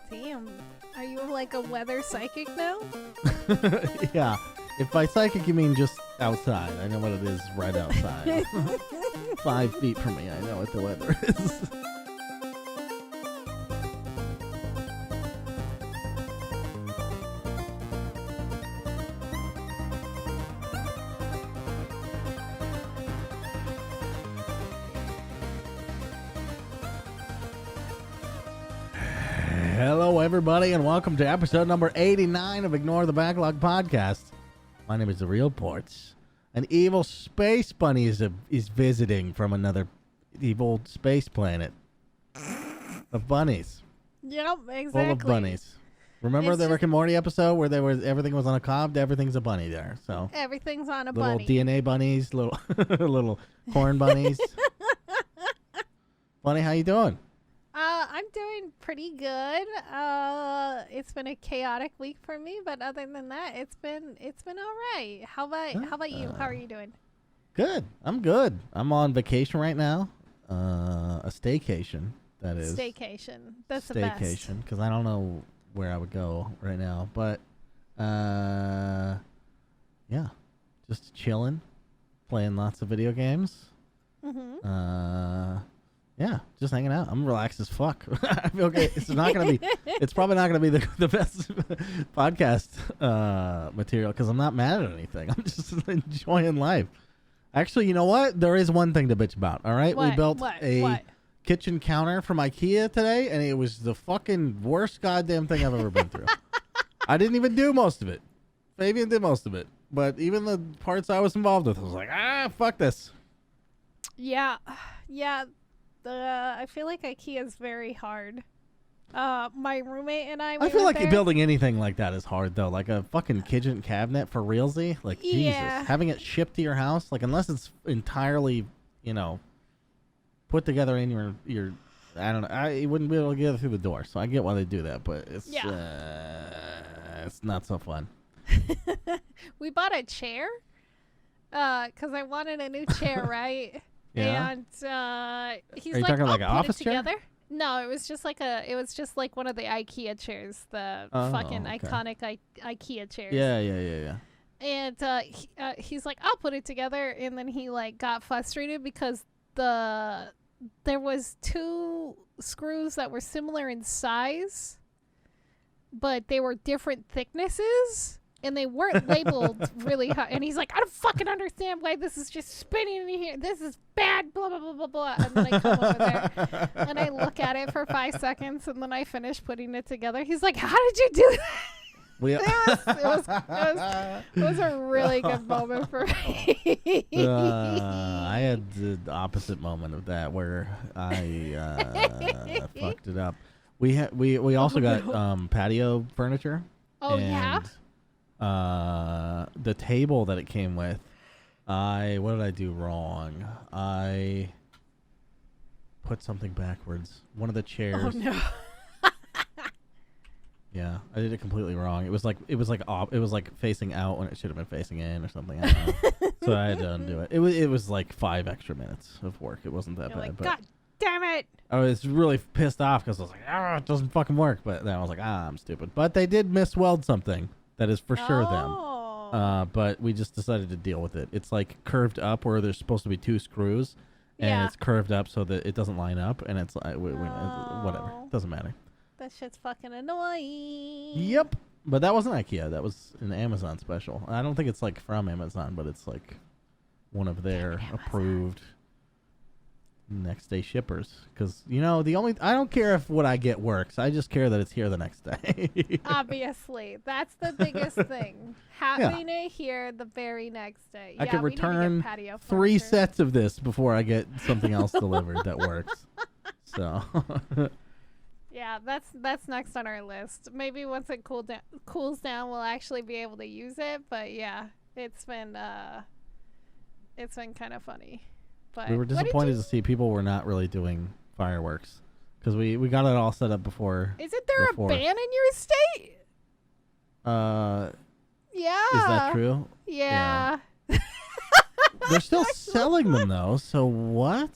Damn. Are you like a weather psychic now? Yeah. If by psychic you mean just outside, I know what it is right outside. 5 feet from me, I know what the weather is. Hello, everybody, and welcome to episode number 89 of Ignore the Backlog podcast. My name is TheRealPortz. An evil space bunny is visiting from another evil space planet of bunnies. Yep, exactly. Full of bunnies. Remember the Rick and Morty episode where everything was on a cob? Everything's a bunny there. So everything's on a little bunny. DNA bunnies, little little corn bunnies. Bunny, how you doing? I'm doing pretty good. It's been a chaotic week for me, but other than that, it's been all right. How about you? How are you doing? Good. I'm good. I'm on vacation right now. A staycation, that is. Staycation. That's the best. Staycation, because I don't know where I would go right now, but yeah, just chilling, playing lots of video games. Yeah, just hanging out. I'm relaxed as fuck. I feel okay. It's probably not gonna be the best podcast material because I'm not mad at anything. I'm just enjoying life. Actually, you know what? There is one thing to bitch about. All right, we built a kitchen counter from IKEA today, and it was the fucking worst goddamn thing I've ever been through. I didn't even do most of it. Fabian did most of it, but even the parts I was involved with, I was like, fuck this. Yeah. I feel like IKEA is very hard. My roommate and I feel like building anything like that is hard, though. Like a fucking kitchen cabinet for realsy. Like, yeah. Jesus. Having it shipped to your house, like, unless it's entirely, put together in your I don't know. I wouldn't be able to get it through the door, so I get why they do that, but it's not so fun. We bought a chair because I wanted a new chair, right? Yeah. And he's Are you like, talking like an put office it chair? together. No, it was just like one of the IKEA chairs, the fucking iconic IKEA chairs. Yeah. And he's like, I'll put it together, and then he like got frustrated because there was 2 screws that were similar in size, but they were different thicknesses. And they weren't labeled really high. And he's like, I don't fucking understand why this is just spinning in here. This is bad, blah, blah, blah, blah, blah. And then I come over there, and I look at it for 5 seconds, and then I finish putting it together. He's like, how did you do that? It was a really good moment for me. I had the opposite moment of that where I fucked it up. We also got patio furniture. Oh, yeah? The table that it came with, what did I do wrong? I put something backwards. One of the chairs. Oh no. Yeah, I did it completely wrong. It was like facing out when it should have been facing in or something. I don't know. So I had to undo it. It was like 5 extra minutes of work. It wasn't that bad. Like, but God damn it! I was really pissed off because I was like, it doesn't fucking work. But then I was like, I'm stupid. But they did misweld something. That is for sure them. But we just decided to deal with it. It's like curved up where there's supposed to be 2 screws. And it's curved up so that it doesn't line up. And it's like, whatever. Doesn't matter. That shit's fucking annoying. Yep. But that wasn't IKEA. That was an Amazon special. I don't think it's like from Amazon, but it's like one of their approved next day shippers. Because, I don't care if what I get works. I just care that it's here the next day. Obviously. That's the biggest thing. Having it here the very next day. I could return 3 sets of this before I get something else delivered that works. So. Yeah, that's next on our list. Maybe once it cools down, we'll actually be able to use it. But yeah, it's been kind of funny. But we were disappointed to see people were not really doing fireworks because we got it all set up before. Isn't there a ban in your state? Yeah. Is that true? Yeah. They're still selling them though. So what?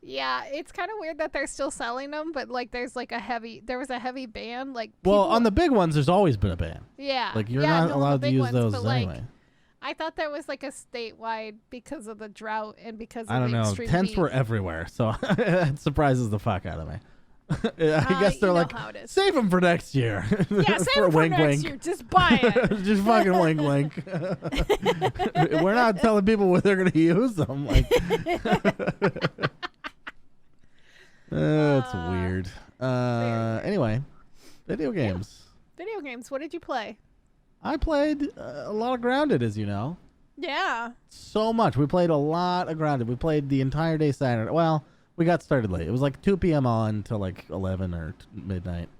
Yeah, it's kind of weird that they're still selling them, but like there was a heavy ban. Like on the big ones, there's always been a ban. Yeah, like you're not allowed to use ones, those like, anyway. I thought there was like a statewide because of the drought and because of I don't the know. extreme Tents heat. were everywhere, so it surprises the fuck out of me. I guess they're like, save them for next year. Yeah, save them for next year. Just buy it. Just fucking wink, wink. We're not telling people where they're going to use them. Like, it's weird. Anyway, video games. Yeah. Video games. What did you play? I played a lot of Grounded, as you know. Yeah. So much. We played a lot of Grounded. We played the entire day Saturday. Well, we got started late. It was like 2 p.m. on till like 11 or midnight.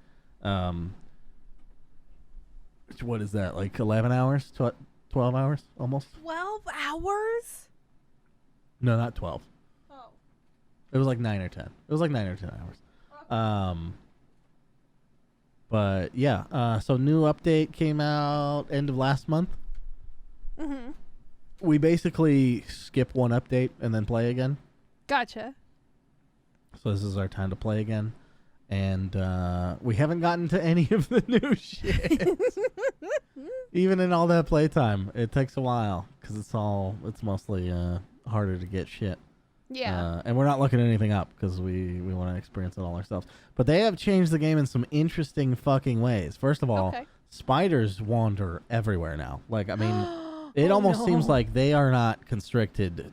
What is that? Like 11 hours? 12 hours almost? 12 hours? No, not 12. Oh. It was like 9 or 10. It was like 9 or 10 hours. But yeah, so new update came out end of last month. Mm-hmm. We basically skip one update and then play again. Gotcha. So this is our time to play again. And we haven't gotten to any of the new shit. Even in all that playtime, it takes a while because it's mostly harder to get shit. Yeah. And we're not looking anything up because we want to experience it all ourselves. But they have changed the game in some interesting fucking ways. First of all, spiders wander everywhere now. Like, I mean, it almost seems like they are not constricted.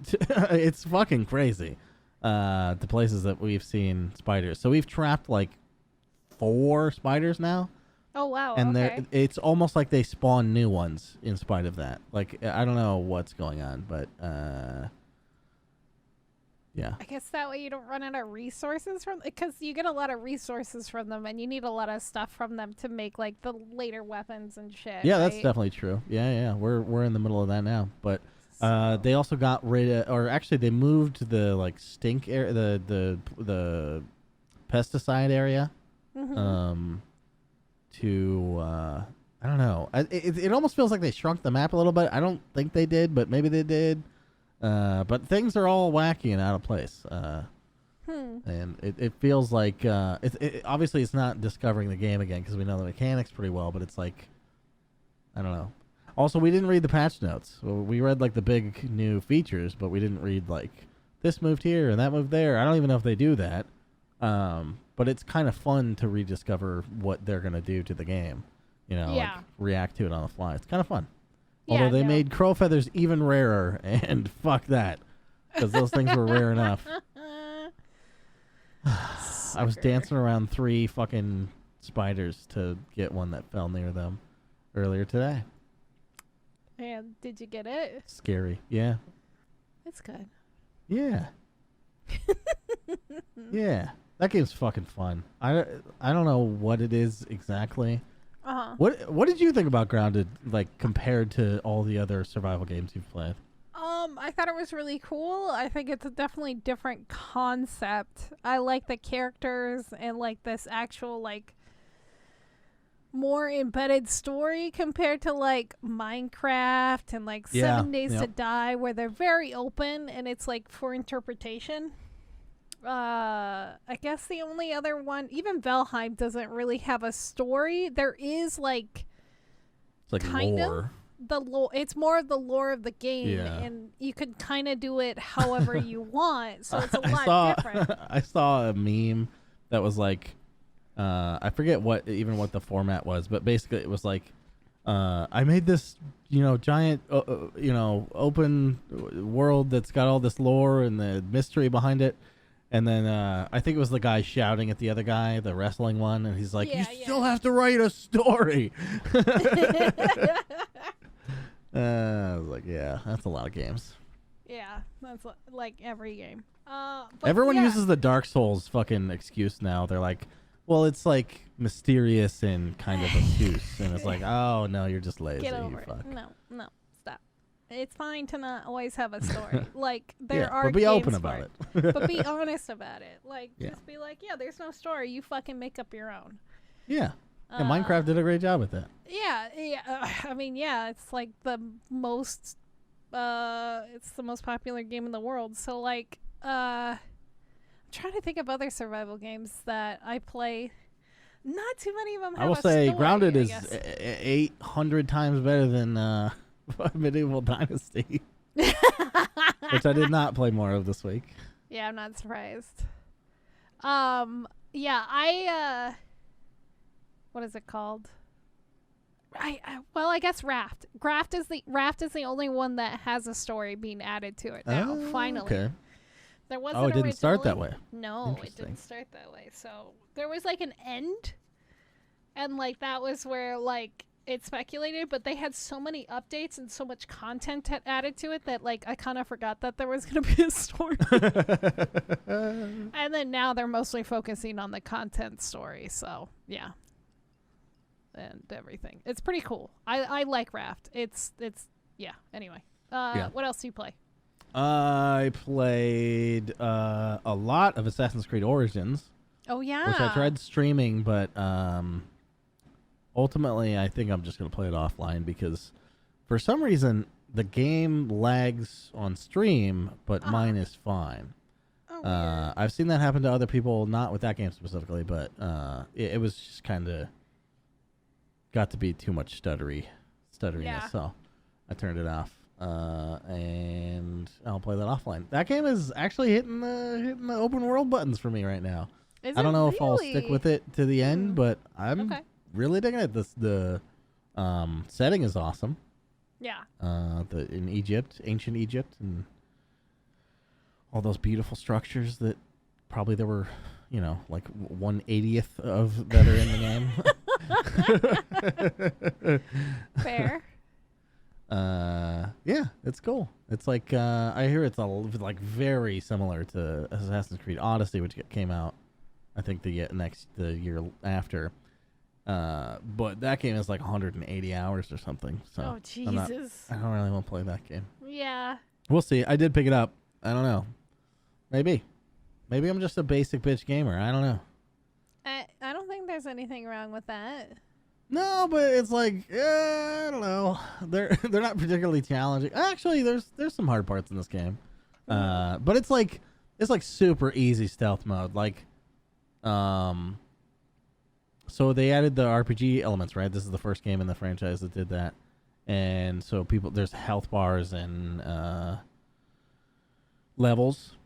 It's fucking crazy. The places that we've seen spiders. So we've trapped like 4 spiders now. Oh, wow. And it's almost like they spawn new ones in spite of that. Like, I don't know what's going on, but yeah. I guess that way you don't run out of resources because you get a lot of resources from them and you need a lot of stuff from them to make like the later weapons and shit. Yeah, right? that's definitely true. Yeah. We're in the middle of that now, but they also got rid of, or actually they moved the like stink area, the pesticide area, to I don't know. It almost feels like they shrunk the map a little bit. I don't think they did, but maybe they did. But things are all wacky and out of place. And it feels like obviously it's not discovering the game again because we know the mechanics pretty well, but it's like, I don't know. Also, we didn't read the patch notes. We read like the big new features, but we didn't read like this moved here and that moved there. I don't even know if they do that. But it's kind of fun to rediscover what they're going to do to the game. You know, like react to it on the fly. It's kind of fun. Although they made crow feathers even rarer, and fuck that, because those things were rare enough. I was dancing around 3 fucking spiders to get one that fell near them earlier today. And did you get it? Scary, yeah. It's good. Yeah. Yeah, that game's fucking fun. I don't know what it is exactly. What did you think about Grounded, like compared to all the other survival games you've played? I thought it was really cool. I think it's a definitely different concept. I like the characters and like this actual like more embedded story compared to like Minecraft and like 7 Days to Die, where they're very open and it's like for interpretation. I guess the only other one, even Valheim doesn't really have a story. There is like, it's like kind lore. of the lore. It's more of the lore of the game, and you can kind of do it however you want. So it's a lot different. I saw a meme that was like, I forget what the format was, but basically it was like, I made this, giant, open world that's got all this lore and the mystery behind it. And then I think it was the guy shouting at the other guy, the wrestling one, and he's like, "You still have to write a story." I was like, "Yeah, that's a lot of games." Yeah, that's like every game. Everyone uses the Dark Souls fucking excuse now. They're like, "Well, it's like mysterious and kind of obtuse," and it's like, "Oh no, you're just lazy." Get over it. No, stop. It's fine to not always have a story. Like there are. But be open about it. But be honest about it. Like just be like, there's no story. You fucking make up your own. Yeah. And Minecraft did a great job with that. Yeah. I mean, it's like the most. It's the most popular game in the world. So like, I trying to think of other survival games that I play. Not too many of them have I will a say story, Grounded is guess. 800 times better than Medieval Dynasty, which I did not play more of this week. Yeah, I'm not surprised. Yeah, I what is it called? I guess Raft. Raft is the only one that has a story being added to it now. Finally. Okay. There wasn't. It didn't start that way. No, it didn't start that way. So there was like an end, and like that was where like it speculated. But they had so many updates and so much content added to it that like I kind of forgot that there was gonna be a story. And then now they're mostly focusing on the content story. So yeah. And everything. It's pretty cool. I like Raft. It's yeah. Anyway, what else do you play? I played a lot of Assassin's Creed Origins. Oh yeah. Which I tried streaming, but ultimately I think I'm just gonna play it offline because for some reason the game lags on stream, but mine is fine. Oh, I've seen that happen to other people, not with that game specifically, but it was just kind of got to be too much stutteriness, so I turned it off, and I'll play that offline. That game is actually hitting the open world buttons for me right now. I don't know if I'll stick with it to the end, but I'm really digging it. The setting is awesome. Yeah. In Egypt, ancient Egypt, and all those beautiful structures that probably there were, like 1/80th of that are in the game. Fair. Yeah, it's cool. It's like I hear it's like very similar to Assassin's Creed Odyssey, which came out I think the year after. But that game is like 180 hours or something. So oh Jesus! I don't really want to play that game. Yeah. We'll see. I did pick it up. I don't know. Maybe I'm just a basic bitch gamer. I don't know. I don't think there's anything wrong with that. No, but it's like I don't know. They're not particularly challenging. Actually, there's some hard parts in this game, but it's like super easy stealth mode. Like, so they added the RPG elements, right? This is the first game in the franchise that did that, and so there's health bars and levels.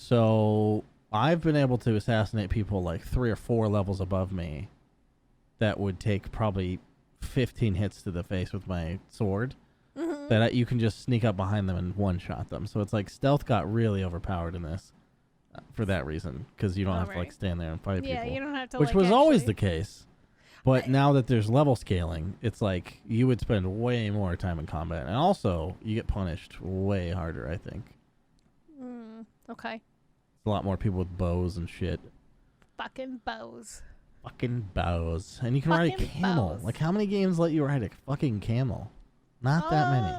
So I've been able to assassinate people like 3 or 4 levels above me that would take probably 15 hits to the face with my sword, that you can just sneak up behind them and one-shot them. So it's like stealth got really overpowered in this for that reason, because you don't have to like stand there and fight people. Yeah, you don't have to. Which was always the case. But now that there's level scaling, it's like you would spend way more time in combat. And also, you get punished way harder, I think. Okay. A lot more people with bows and shit. Fucking bows. And you can ride a camel. Bows. Like, how many games let you ride a fucking camel? Not that many.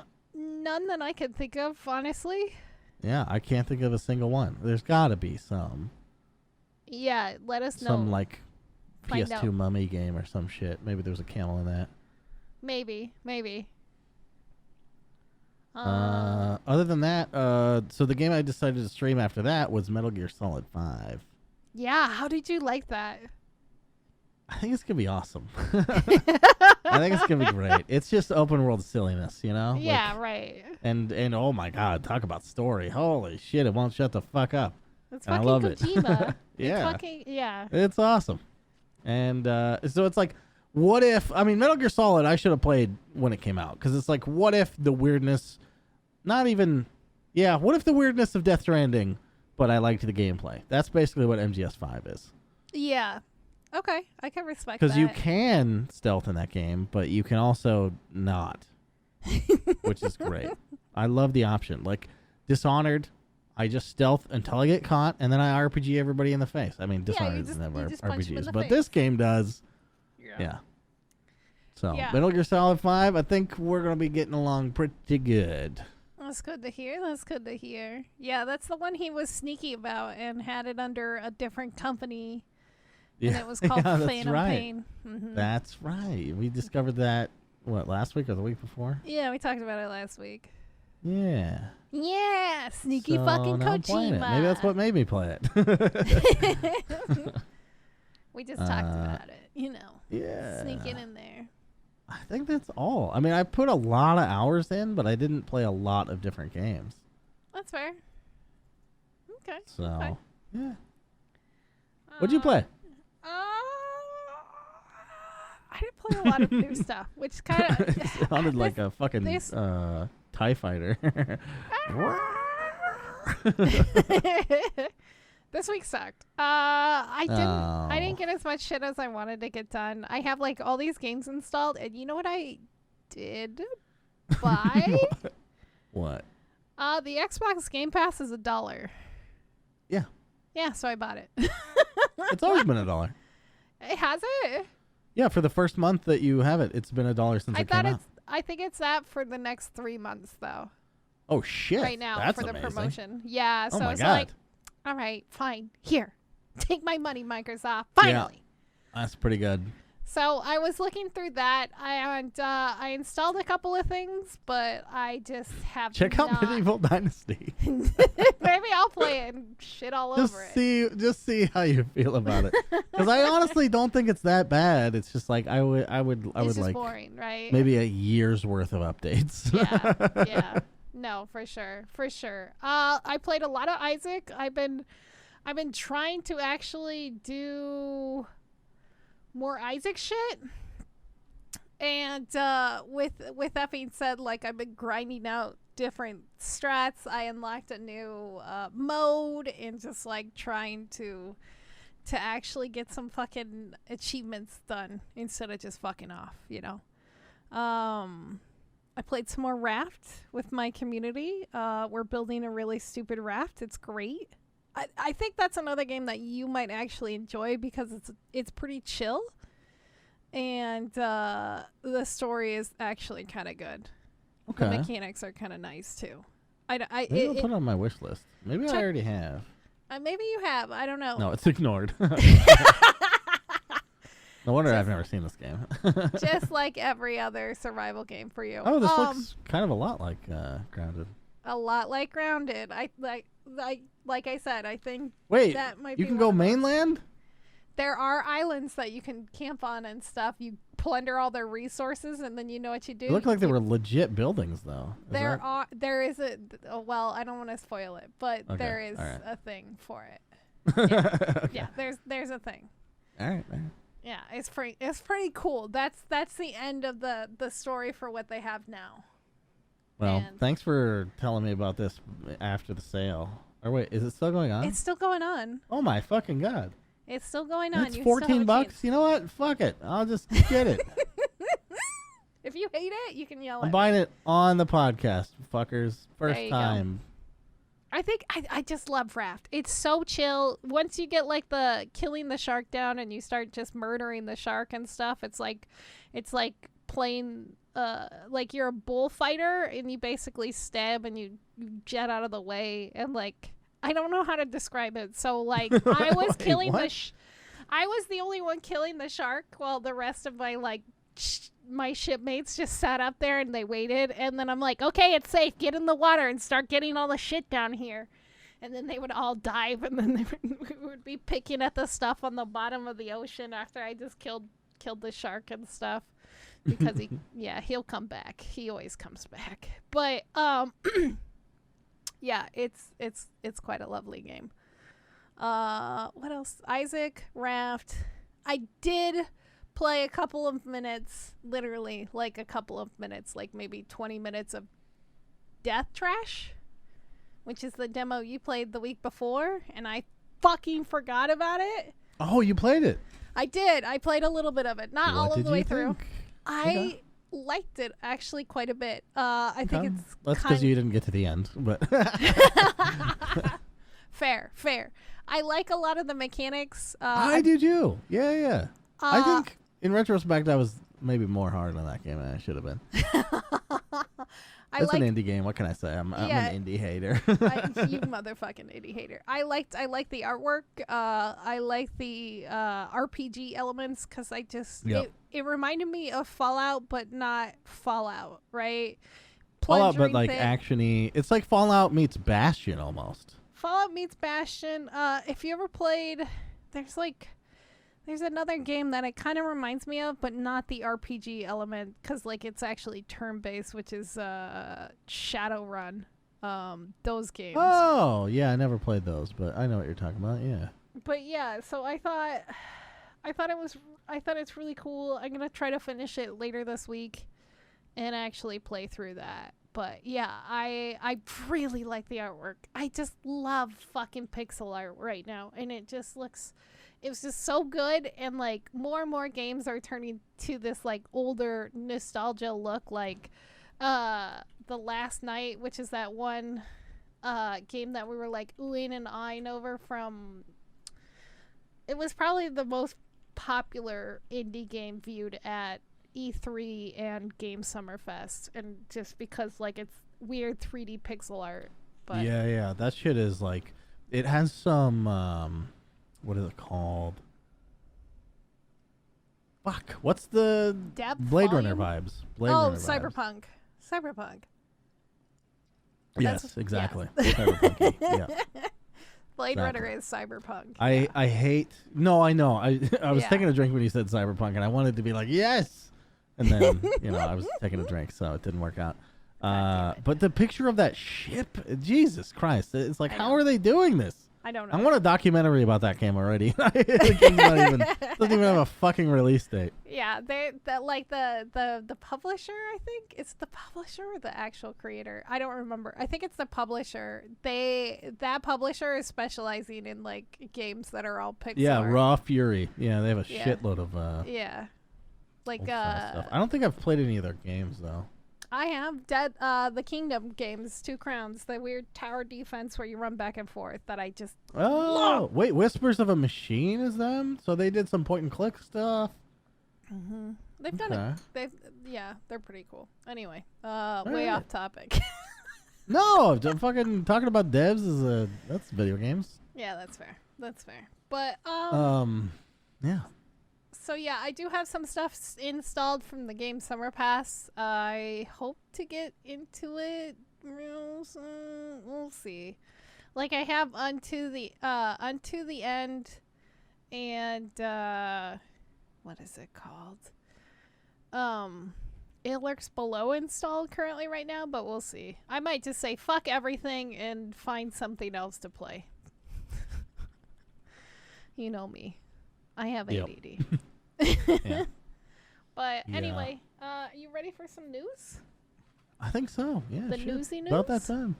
None that I can think of, honestly. Yeah, I can't think of a single one. There's got to be some. Yeah, let us know. Some, like, Find PS2 out. mummy game or some shit. Maybe there was a camel in that. Maybe. Other than that, so the game I decided to stream after that was Metal Gear Solid 5. Yeah, how did you like that? I think it's going to be awesome. I think it's going to be great. It's just open world silliness, Yeah, like, right. And oh my God, talk about story. Holy shit, it won't shut the fuck up. It's and fucking I love Kojima. Yeah. Yeah. It's awesome. And so it's like, what if, Metal Gear Solid I should have played when it came out, because it's like, what if the weirdness, what if the weirdness of Death Stranding, but I liked the gameplay? That's basically what MGS5 is. Yeah. Okay, I can respect that. Because you can stealth in that game, but you can also not, which is great. I love the option. Like, Dishonored, I just stealth until I get caught, and then I RPG everybody in the face. Dishonored doesn't have RPGs, but this game does. Yeah. So, Metal Gear Solid 5, I think we're going to be getting along pretty good. That's good to hear. Yeah, that's the one he was sneaky about and had it under a different company. Yeah. And it was called Phantom Pain. Mm-hmm. That's right. We discovered that, last week or the week before? Yeah, we talked about it last week. Yeah. Yeah, sneaky fucking Kojima. Maybe that's what made me play it. We just talked about it, you know. Yeah. Sneaking in there. I think that's all. I mean, I put a lot of hours in, but I didn't play a lot of different games. That's fair. Okay. So, okay. Yeah. What'd you play? I didn't play a lot of new stuff, which kind of it sounded like a fucking TIE fighter. This week sucked. I didn't get as much shit as I wanted to get done. I have like all these games installed, and you know what I did buy? What? The Xbox Game Pass is $1. Yeah. Yeah, so I bought it. It's always been $1. It has it? Yeah, for the first month that you have it, it's been $1 since it came out. I think it's that for the next 3 months, though. Oh, shit. Right now. That's for the amazing. Promotion. Yeah, so my it's God. like, all right, fine. Here. Take my money, Microsoft. Finally. Yeah, that's pretty good. So I was looking through that, and I installed a couple of things, but I just have Check out Medieval Dynasty. Maybe I'll play it and shit all over it. Just see how you feel about it. Because I honestly don't think it's that bad. It's just like I would just like boring, right? Maybe a year's worth of updates. Yeah. No, for sure. I played a lot of Isaac. I've been trying to actually do more Isaac shit, and with that being said, like, I've been grinding out different strats. I unlocked a new mode and just like trying to actually get some fucking achievements done instead of just fucking off, you know. I played some more Raft with my community. We're building a really stupid raft. It's great. I think that's another game that you might actually enjoy because it's pretty chill, and the story is actually kind of good. Okay. The mechanics are kind of nice too. Maybe I'll put it on my wish list. Maybe I already have. Maybe you have. I don't know. No, it's ignored. No wonder I've never seen this game. Just like every other survival game for you. Oh, this looks kind of a lot like Grounded. A lot like Grounded. Like I said, I think that might be. You can go mainland? There are islands that you can camp on and stuff. You plunder all their resources, and then you know what you do. It looked like they were legit buildings, though. There is a. Well, I don't want to spoil it, but there is a thing for it. Yeah, okay. Yeah. There's a thing. All right. Yeah, it's pretty cool. That's the end of the story for what they have now. Well, thanks for telling me about this after the sale. Or wait, is it still going on? It's still going on. Oh my fucking God. It's still going on. It's $14. You know what? Fuck it. I'll just get it. If you hate it, you can yell at me. I'm buying it on the podcast, fuckers. First time. I think I just love Raft. It's so chill. Once you get like the killing the shark down and you start just murdering the shark and stuff, it's like playing like you're a bullfighter and you basically stab and you jet out of the way, and like I don't know how to describe it. So like I was killing I was the only one killing the shark while the rest of my my shipmates just sat up there and they waited, and then I'm like, okay, it's safe, get in the water and start getting all the shit down here, and then they would all dive, and then we would be picking at the stuff on the bottom of the ocean after I just killed the shark and stuff, because he'll come back. He always comes back. But yeah, it's quite a lovely game. What else? Isaac, Raft. I did play a couple of minutes, literally like a couple of minutes, like maybe 20 minutes of Death Trash, which is the demo you played the week before, and I fucking forgot about it. Oh, you played it? I did. I played a little bit of it, not all of the way through. I liked it actually quite a bit. I think that's because you didn't get to the end, but fair. I like a lot of the mechanics. I do too. Yeah. I think in retrospect, I was maybe more hard on that game than I should have been. It's an indie game. What can I say? I'm an indie hater. You motherfucking indie hater. I like the artwork. I like the RPG elements because it reminded me of Fallout, but not Fallout, right? Fallout, but like actiony. It's like Fallout meets Bastion almost. Fallout meets Bastion. If you ever played, there's another game that it kind of reminds me of, but not the RPG element, because like it's actually turn-based, which is Shadowrun. Those games. Oh yeah, I never played those, but I know what you're talking about. Yeah. But yeah, so I thought it's really cool. I'm gonna try to finish it later this week, and actually play through that. But yeah, I really like the artwork. I just love fucking pixel art right now, and it was just so good. And like more and more games are turning to this like older nostalgia look, like The Last Night, which is that one game that we were like oohing and eyeing over from. It was probably the most popular indie game viewed at E3 and Game Summerfest, and just because like it's weird 3D pixel art. But yeah, that shit is like, it has some what is it called? Fuck, what's the depth Blade volume? Runner vibes? Runner Cyberpunk. Yes, exactly. Cyberpunk. Yeah. Blade Runner is Cyberpunk. I hate. No, I know. I was taking a drink when you said Cyberpunk, and I wanted to be like yes, and then I was taking a drink, so it didn't work out. But the picture of that ship, Jesus Christ! It's like, how are they doing this? I don't know. I want a documentary about that game already. The game doesn't even have a fucking release date. Yeah, the publisher, I think it's the publisher or the actual creator. I don't remember. I think it's the publisher. That publisher is specializing in like games that are all pixel Yeah, art. Raw Fury. Yeah, they have a shitload of like stuff. I don't think I've played any of their games though. I have the Kingdom games, Two Crowns, the weird tower defense where you run back and forth that I just love. Wait, Whispers of a Machine is them? So they did some point and click stuff. Mm-hmm. They've done it. They're pretty cool. Anyway, way off topic. No, I'm fucking talking about devs that's video games. Yeah, that's fair. But yeah. So yeah, I do have some stuff installed from the Game Summer Pass. I hope to get into it real soon. We'll see. Like I have Unto the End, and what is it called? It Lurks Below installed currently right now, but we'll see. I might just say fuck everything and find something else to play. You know me. I have ADD. Yeah. But anyway, you ready for some news? I think so. Yeah. The newsy news? About that time.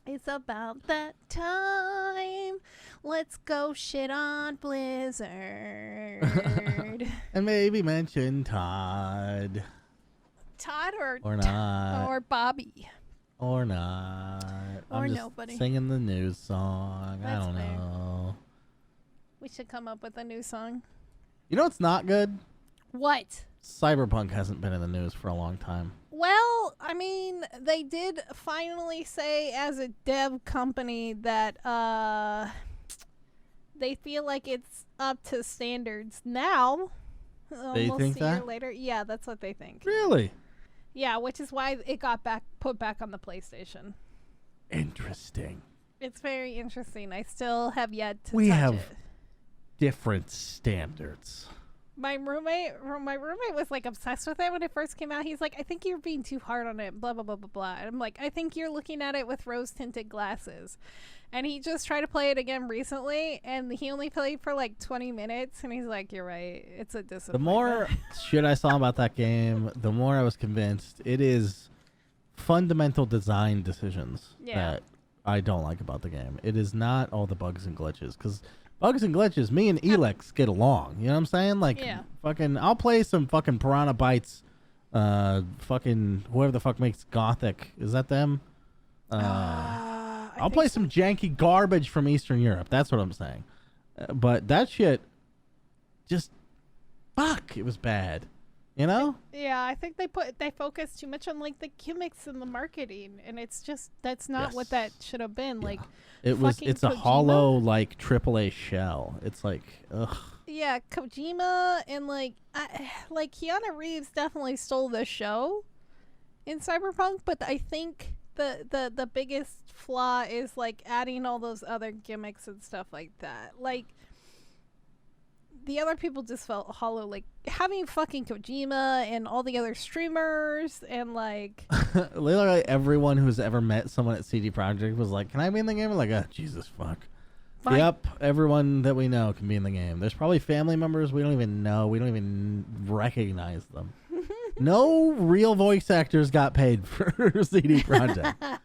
It's about that time. Let's go shit on Blizzard. And maybe mention Todd. Todd or not. Or Bobby. Or not. Or I'm just nobody. Singing the news song. That's I don't fair. know. We should come up with a new song. You know what's not good? What? Cyberpunk hasn't been in the news for a long time. Well, I mean, they did finally say as a dev company that they feel like it's up to standards now. They almost think a year that? later. Yeah, that's what they think. Really? Yeah, which is why it got put back on the PlayStation. Interesting. It's very interesting. I still have yet to We touch have it. different standards. My roommate was like obsessed with it when it first came out. He's like, I think you're being too hard on it, blah, blah, blah, blah, blah. And I'm like, I think you're looking at it with rose-tinted glasses. And he just tried to play it again recently, and he only played for like 20 minutes, and he's like, you're right. It's a disappointment. The more shit I saw about that game, the more I was convinced it is fundamental design decisions that I don't like about the game. It is not all the bugs and glitches, because bugs and glitches, me and Elex get along. You know what I'm saying? Like, fucking, I'll play some fucking Piranha Bytes, fucking whoever the fuck makes Gothic. Is that them? I'll play some janky garbage from Eastern Europe. That's what I'm saying. But that shit, just, fuck, it was bad. You know? Yeah, I think they focus too much on like the gimmicks and the marketing, and it's just that's not what that should have been. Yeah. Like it's a hollow like AAA shell. It's like ugh. Yeah, Kojima and like Keanu Reeves definitely stole the show, in Cyberpunk, but I think the biggest flaw is like adding all those other gimmicks and stuff like that. Like the other people just felt hollow, like having fucking Kojima and all the other streamers and like literally everyone who's ever met someone at CD Projekt was like, "Can I be in the game?" I'm like, "Oh, Jesus fuck." Fine. Yep, everyone that we know can be in the game. There's probably family members we don't even know. We don't even recognize them. No real voice actors got paid for CD Projekt.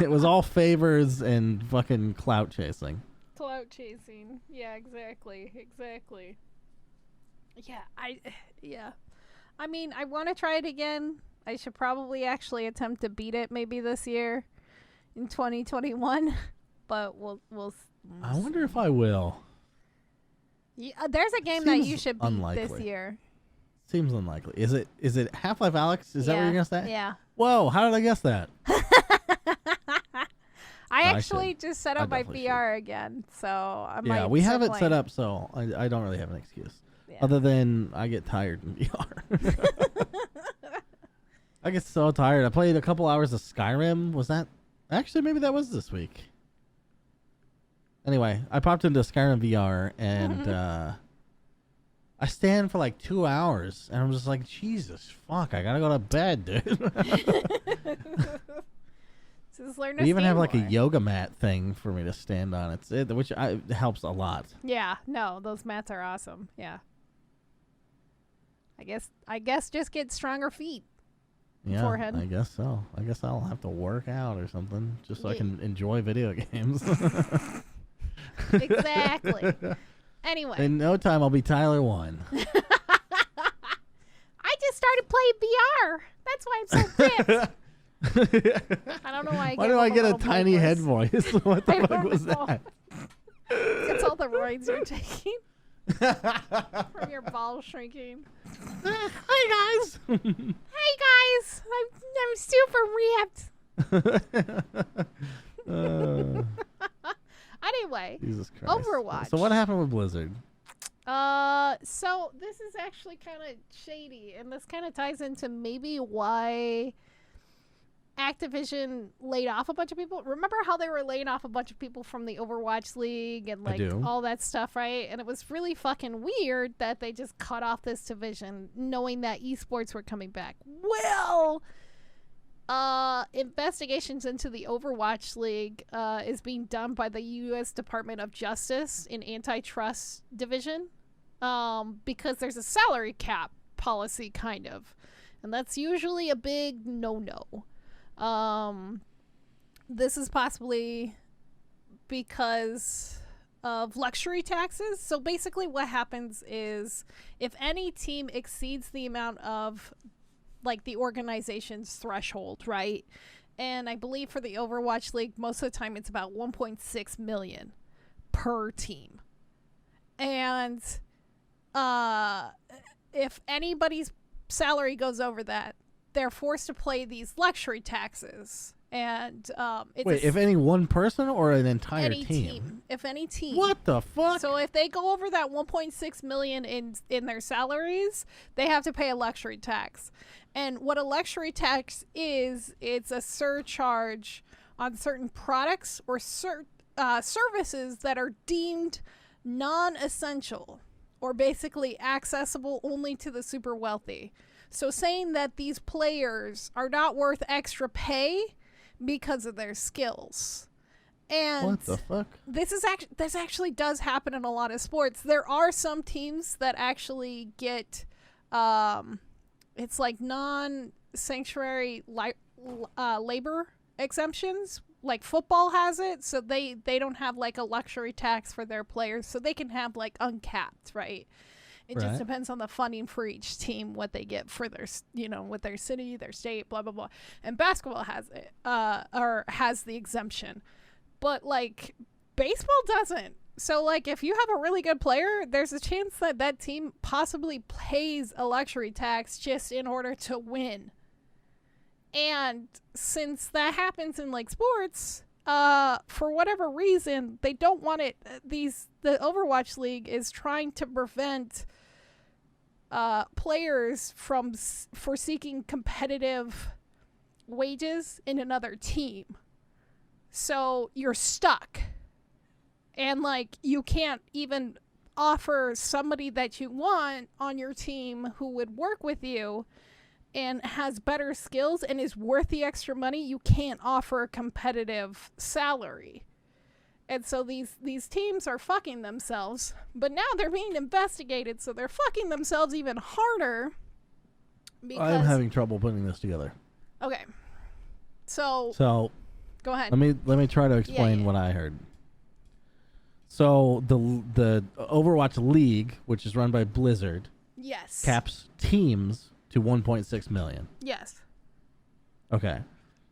It was all favors and fucking clout chasing. Clout chasing. Yeah, exactly. Yeah, I mean, I want to try it again. I should probably actually attempt to beat it maybe this year in 2021, but we'll I wonder if I will. Yeah, there's a game that you should beat this year. Seems unlikely. Is it Half-Life Alyx? Is that what you're gonna say? Yeah. Whoa! How did I guess that? I actually just set up my VR again, so I might. Yeah, we have it set up, so I don't really have an excuse. Yeah. Other than I get tired in VR. I get so tired. I played a couple hours of Skyrim. Was that actually maybe that was this week? Anyway, I popped into Skyrim VR and I stand for like 2 hours and I'm just like, Jesus fuck, I gotta go to bed, dude. Just learn we even have like a yoga mat thing for me to stand on. Which helps a lot. Yeah, no, those mats are awesome. Yeah. I guess just get stronger feet. Yeah, forehead. I guess so. I guess I'll have to work out or something just so I can enjoy video games. Exactly. Anyway. In no time, I'll be Tyler 1. I just started playing VR. That's why I'm so fit. I don't know why. Why do I get a tiny head voice? What the fuck was that? It's all the roids you're taking from your balls shrinking. Hey guys. Hey guys. I'm super ripped. Anyway, Jesus Christ. Overwatch. So what happened with Blizzard? So this is actually kind of shady, and this kind of ties into maybe why Activision laid off a bunch of people. Remember how they were laying off a bunch of people from the Overwatch League and like all that stuff, right? And it was really fucking weird that they just cut off this division knowing that esports were coming back. Well, investigations into the Overwatch League is being done by the U.S. Department of Justice in Antitrust Division because there's a salary cap policy, kind of. And that's usually a big no-no. This is possibly because of luxury taxes. So basically what happens is if any team exceeds the amount of like the organization's threshold, right? And I believe for the Overwatch League, most of the time it's about 1.6 million per team. And if anybody's salary goes over that, they're forced to pay these luxury taxes. And it's if any one person or an entire team? If any team. What the fuck? So if they go over that 1.6 million in their salaries, they have to pay a luxury tax. And what a luxury tax is, it's a surcharge on certain products or services that are deemed non-essential or basically accessible only to the super wealthy. So saying that these players are not worth extra pay because of their skills. And what the fuck? This actually does happen in a lot of sports. There are some teams that actually get it's like non-sanctuary labor exemptions. Like football has it, so they don't have like a luxury tax for their players, so they can have like uncapped, right? It just depends on the funding for each team, what they get for their, with their city, their state, blah, blah, blah. And basketball has it, or has the exemption. But, like, baseball doesn't. So, like, if you have a really good player, there's a chance that that team possibly pays a luxury tax just in order to win. And since that happens in, like, sports, for whatever reason, they don't want it. The Overwatch League is trying to prevent players from seeking competitive wages in another team. So you're stuck. And, like, you can't even offer somebody that you want on your team who would work with you and has better skills and is worth the extra money. You can't offer a competitive salary. And so these teams are fucking themselves. But now they're being investigated, so they're fucking themselves even harder. I'm having trouble putting this together. Okay. So go ahead. Let me try to explain what I heard. So the Overwatch League, which is run by Blizzard, yes, caps teams to 1.6 million. Yes. Okay.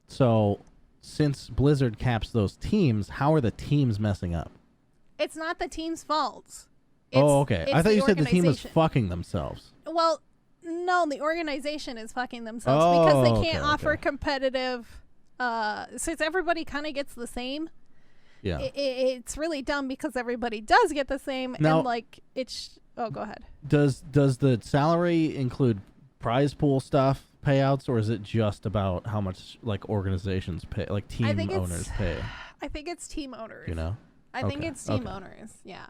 So since Blizzard caps those teams, how are the teams messing up? It's not the team's fault. Okay. I thought you said the team was fucking themselves. Well, no, the organization is fucking themselves because they can't offer competitive. Since everybody kind of gets the same. Yeah. It's really dumb because everybody does get the same. Now, and like it's. Oh, go ahead. Does the salary include prize pool stuff, payouts, or is it just about how much like organizations pay, like team owners pay? I think it's team owners. You know. I think it's team owners. Yeah.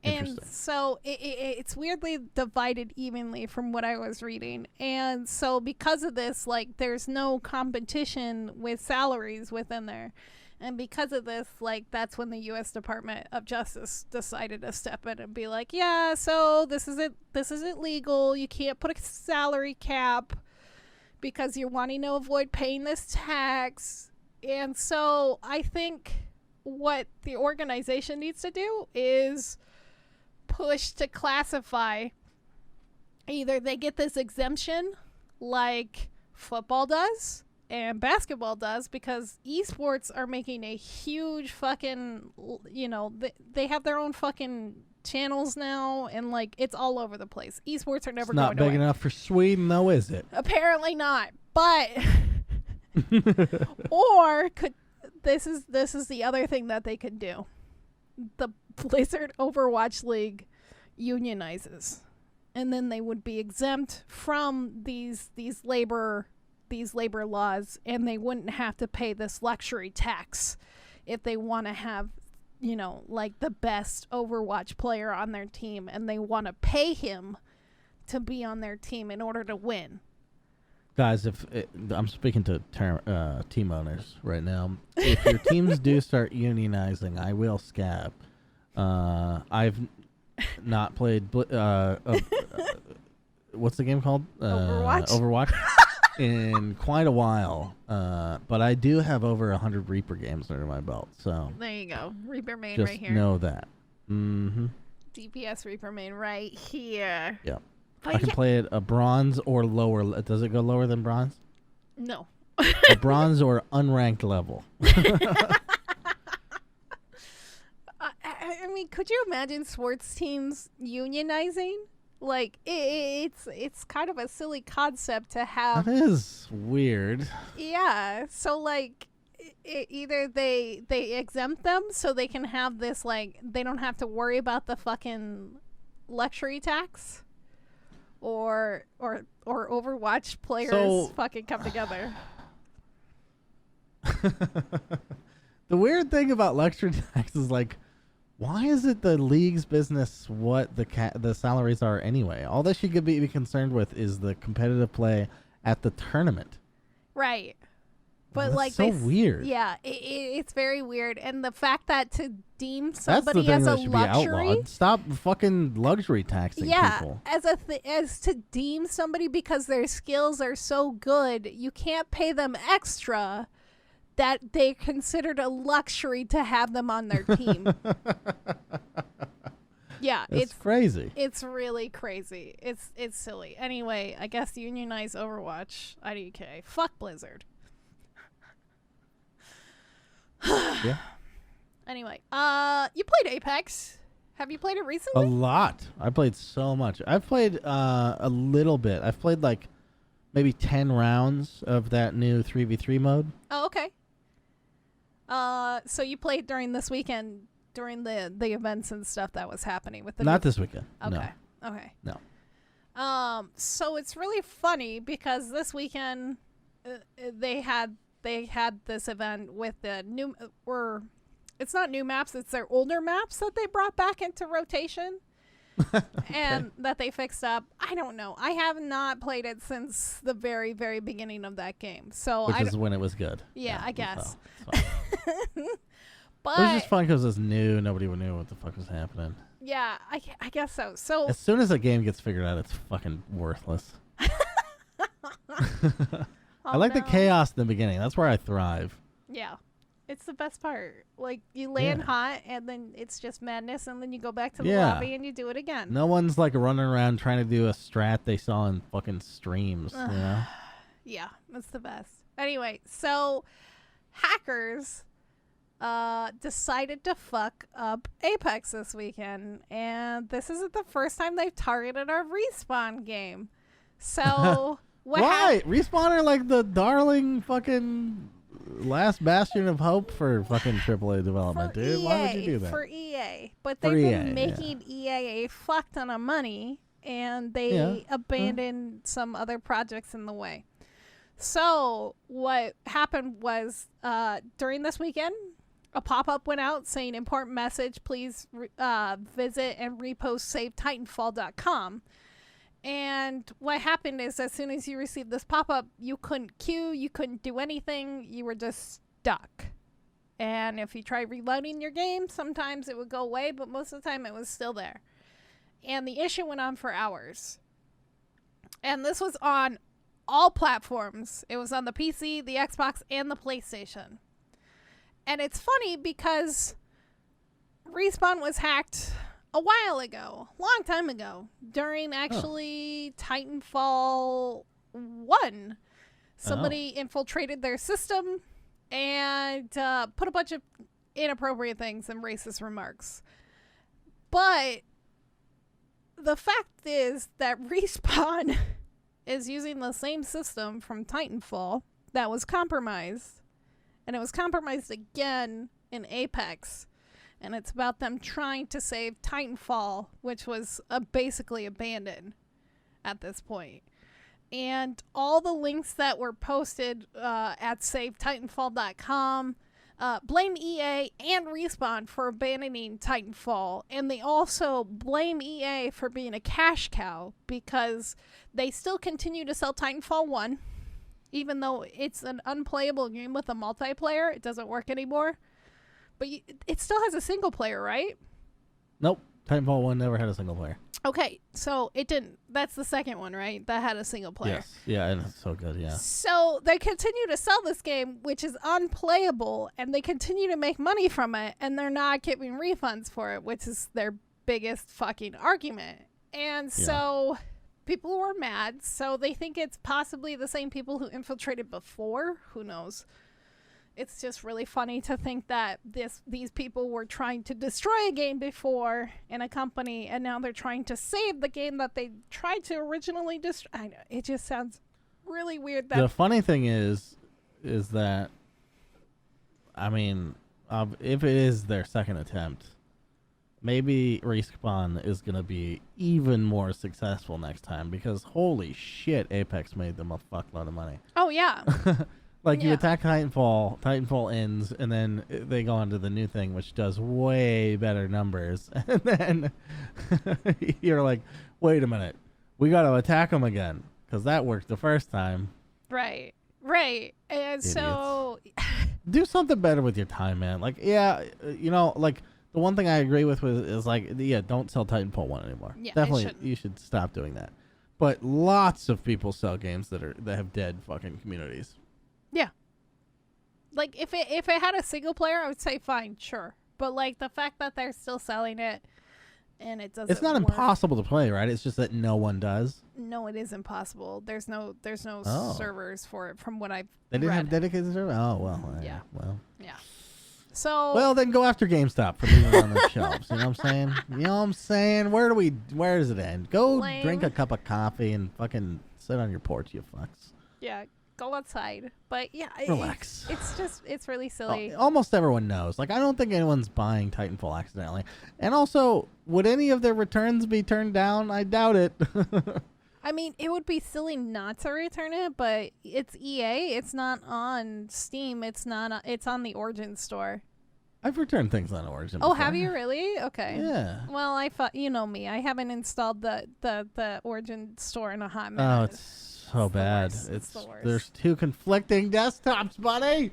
And so it's weirdly divided evenly from what I was reading. And so because of this, like, there's no competition with salaries within there. And because of this, like, that's when the U.S. Department of Justice decided to step in and be like, yeah, so this isn't legal. You can't put a salary cap because you're wanting to avoid paying this tax. And so I think what the organization needs to do is push to classify. Either they get this exemption like football does and basketball does, because esports are making a huge fucking, you know, they have their own fucking channels now, and like it's all over the place. Esports are never going away. Not big enough for Sweden, though, is it? Apparently not. But or this is the other thing that they could do. The Blizzard Overwatch League unionizes, and then they would be exempt from these labor laws, and they wouldn't have to pay this luxury tax if they want to have, you know, like the best Overwatch player on their team, and they want to pay him to be on their team in order to win. Guys, I'm speaking to team owners right now. If your teams do start unionizing, I will scab. I've not played what's the game called? Overwatch in quite a while. But I do have over 100 Reaper games under my belt. So there you go, Reaper main just right here. Know that. Mm-hmm. DPS Reaper main right here. Yeah. I can play it a bronze or lower. Does it go lower than bronze? No. A bronze or unranked level. I mean, could you imagine sports teams unionizing? Like, it's kind of a silly concept to have. That is weird. Yeah. So, like, either they exempt them so they can have this, like, they don't have to worry about the fucking luxury tax. Or Overwatch players fucking come together. The weird thing about luxury tax is, like, why is it the league's business what the salaries are anyway? All that she could be concerned with is the competitive play at the tournament. Right. But that's like so weird. Yeah, it's very weird, and the fact that to deem somebody as a luxury, stop fucking luxury taxing people. As to deem somebody because their skills are so good, you can't pay them extra. That they considered a luxury to have them on their team. Yeah, it's crazy. It's really crazy. It's silly. Anyway, I guess unionize Overwatch, IDK. Fuck Blizzard. Yeah. Anyway, you played Apex. Have you played it recently? A lot. I played so much. I've played a little bit. I've played like maybe 10 rounds of that new 3v3 mode. Oh, okay. So you played during this weekend, during the events and stuff that was happening with the Not this weekend. Okay. No. No. So it's really funny because this weekend they had this event with the new it's not new maps, it's their older maps that they brought back into rotation. Okay. And that they fixed up. I don't know. I have not played it since the very, very beginning of that game. So which is when it was good. Yeah, I guess. But it was just fun because it was new. Nobody knew what the fuck was happening. Yeah, I guess so. So as soon as a game gets figured out, it's fucking worthless. I like the chaos in the beginning. That's where I thrive. Yeah. It's the best part. Like, you land hot, and then it's just madness, and then you go back to the lobby, and you do it again. No one's, like, running around trying to do a strat they saw in fucking streams, you know? Yeah, that's the best. Anyway, so hackers decided to fuck up Apex this weekend, and this isn't the first time they've targeted our Respawn game. So, why? Respawn are, like, the darling fucking... last bastion of hope for fucking AAA development, dude. EA, why would you do that? For EA. But they've been making EA a fuck ton of money, and they abandoned some other projects in the way. So what happened was during this weekend, a pop-up went out saying, important message, please visit and repost SaveTitanfall.com. And what happened is as soon as you received this pop-up, you couldn't queue, you couldn't do anything, you were just stuck. And if you tried reloading your game, sometimes it would go away, but most of the time it was still there. And the issue went on for hours. And this was on all platforms. It was on the PC, the Xbox, and the PlayStation. And it's funny because Respawn was hacked a while ago, long time ago, during actually Titanfall 1. Somebody infiltrated their system and put a bunch of inappropriate things and racist remarks. But the fact is that Respawn is using the same system from Titanfall that was compromised. And it was compromised again in Apex. And it's about them trying to save Titanfall, which was basically abandoned at this point. And all the links that were posted at SaveTitanfall.com blame EA and Respawn for abandoning Titanfall. And they also blame EA for being a cash cow because they still continue to sell Titanfall 1. Even though it's an unplayable game with a multiplayer, it doesn't work anymore. But it still has a single player, right? Nope. Titanfall 1 never had a single player. Okay, so it didn't. That's the second one, right? That had a single player. Yes. Yeah, and it's so good, yeah. So they continue to sell this game, which is unplayable, and they continue to make money from it, and they're not giving refunds for it, which is their biggest fucking argument. And so people were mad, so they think it's possibly the same people who infiltrated before. Who knows? It's just really funny to think that these people were trying to destroy a game before in a company, and now they're trying to save the game that they tried to originally destroy. I know, it just sounds really weird. The funny thing is that, I mean, if it is their second attempt, maybe Respawn is going to be even more successful next time because holy shit, Apex made them a fuckload of money. Oh, yeah. Like, you attack Titanfall ends, and then they go on to the new thing, which does way better numbers. And then you're like, wait a minute. We got to attack them again, because that worked the first time. Right. And idiots. So... do something better with your time, man. Like, you know, like, the one thing I agree with is like, don't sell Titanfall 1 anymore. Yeah, definitely, you should stop doing that. But lots of people sell games that have dead fucking communities. Yeah. Like, if it had a single player, I would say fine, sure. But, like, the fact that they're still selling it and it doesn't It's not impossible to play, right? It's just that no one does. No, it is impossible. There's no servers for it from what I've They didn't read. have dedicated servers? Oh, well. Yeah. Well. Yeah. So... well, then go after GameStop for leaving it on the shelves. You know what I'm saying? You know what I'm saying? Where does it end? Go drink a cup of coffee and fucking sit on your porch, you fucks. Yeah. Go outside. But yeah, relax. It's really silly. Almost everyone knows. Like, I don't think anyone's buying Titanfall accidentally. And also, would any of their returns be turned down? I doubt it. I mean, it would be silly not to return it, but it's EA. It's not on Steam. It's on the Origin store. I've returned things on Origin. Oh, before. have you really? Okay. Yeah. Well, I thought, you know me. I haven't installed the Origin store in a hot minute. Oh, it's so bad. It's the worst. There's 2 conflicting desktops, buddy.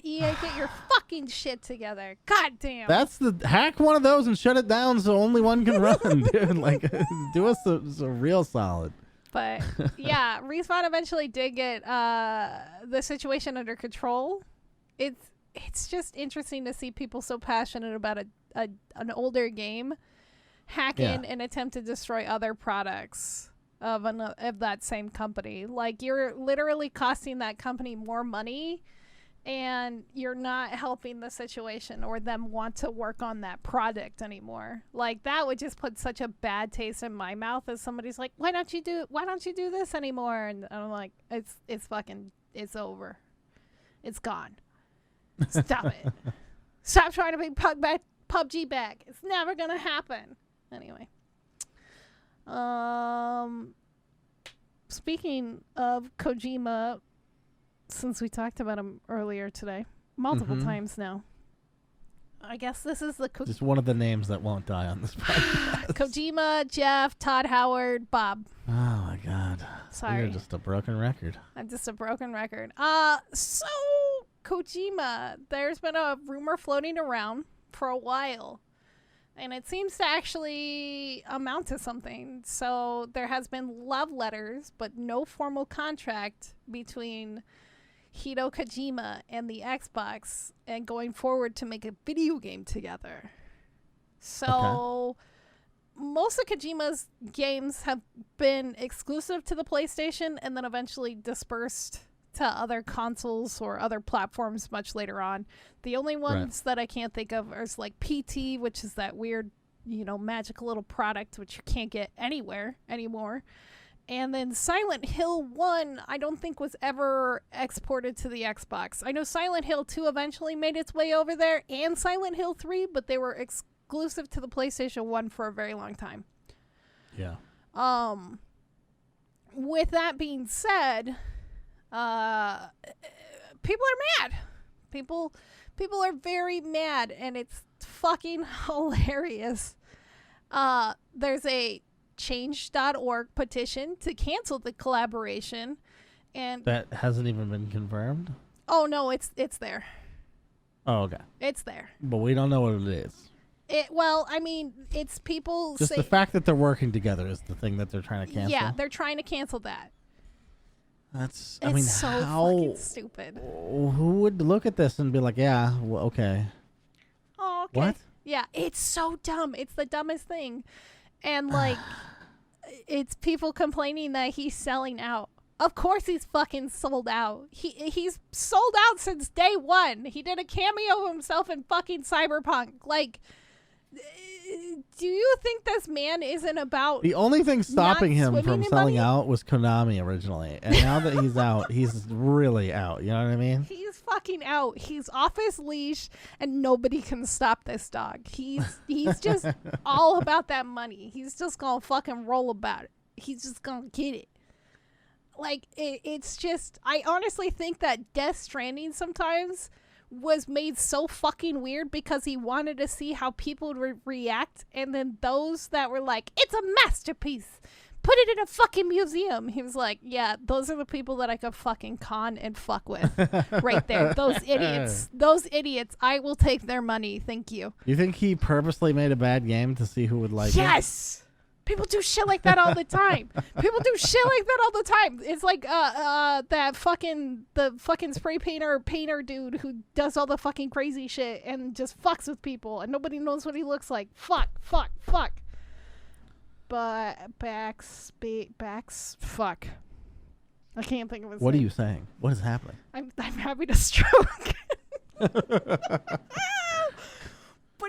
EA, get your fucking shit together. God damn. That's hack one of those and shut it down so only one can run, dude. Like, do us a real solid. But yeah, Respawn eventually did get the situation under control. It's just interesting to see people so passionate about an older game hack in and attempt to destroy other products of that same company. Like, you're literally costing that company more money, and you're not helping the situation or them want to work on that product anymore. Like, that would just put such a bad taste in my mouth as somebody's like, why don't you do this anymore? And I'm like, it's over. It's gone. Stop it. Stop trying to bring PUBG back. It's never gonna happen. Anyway. Speaking of Kojima, since we talked about him earlier today, multiple times now, I guess this is just one of the names that won't die on this podcast. Kojima, Jeff, Todd Howard, Bob. Oh my God. Sorry. You're just a broken record. I'm just a broken record. So Kojima, there's been a rumor floating around for a while, and it seems to actually amount to something. So there has been love letters, but no formal contract between Hideo Kojima and the Xbox and going forward to make a video game together. So most of Kojima's games have been exclusive to the PlayStation and then eventually dispersed to other consoles or other platforms much later on. The only ones that I can't think of are like PT, which is that weird, magical little product which you can't get anywhere anymore. And then Silent Hill 1, I don't think was ever exported to the Xbox. I know Silent Hill 2 eventually made its way over there, and Silent Hill 3, but they were exclusive to the PlayStation 1 for a very long time. Yeah. With that being said, people are mad. People are very mad, and it's fucking hilarious. There's a change.org petition to cancel the collaboration, and that hasn't even been confirmed. Oh no, it's there. Oh, okay. It's there, but we don't know what it is. It's people just the fact that they're working together is the thing that they're trying to cancel. Yeah, they're trying to cancel that. It's so fucking stupid. Who would look at this and be like, yeah, well, okay. Oh, okay. What? Yeah, it's so dumb. It's the dumbest thing. And, it's people complaining that he's selling out. Of course he's fucking sold out. He's sold out since day one. He did a cameo of himself in fucking Cyberpunk. Like, do you think this man isn't about... The only thing stopping him from selling out was Konami originally. And now that he's out, he's really out. You know what I mean? He's fucking out. He's off his leash, and nobody can stop this dog. He's just all about that money. He's just gonna fucking roll about it. He's just gonna get it. Like, it's just... I honestly think that Death Stranding sometimes was made so fucking weird because he wanted to see how people would react, and then those that were like, it's a masterpiece, put it in a fucking museum, he was like, yeah, those are the people that I could fucking con and fuck with. Right there. Those idiots, I will take their money, thank you. You think he purposely made a bad game to see who would like it? Yes. People do shit like that all the time. It's like the fucking spray painter dude who does all the fucking crazy shit and just fucks with people and nobody knows what he looks like. Fuck. But fuck. I can't think of his name. What are you saying? What is happening? I'm having a stroke. But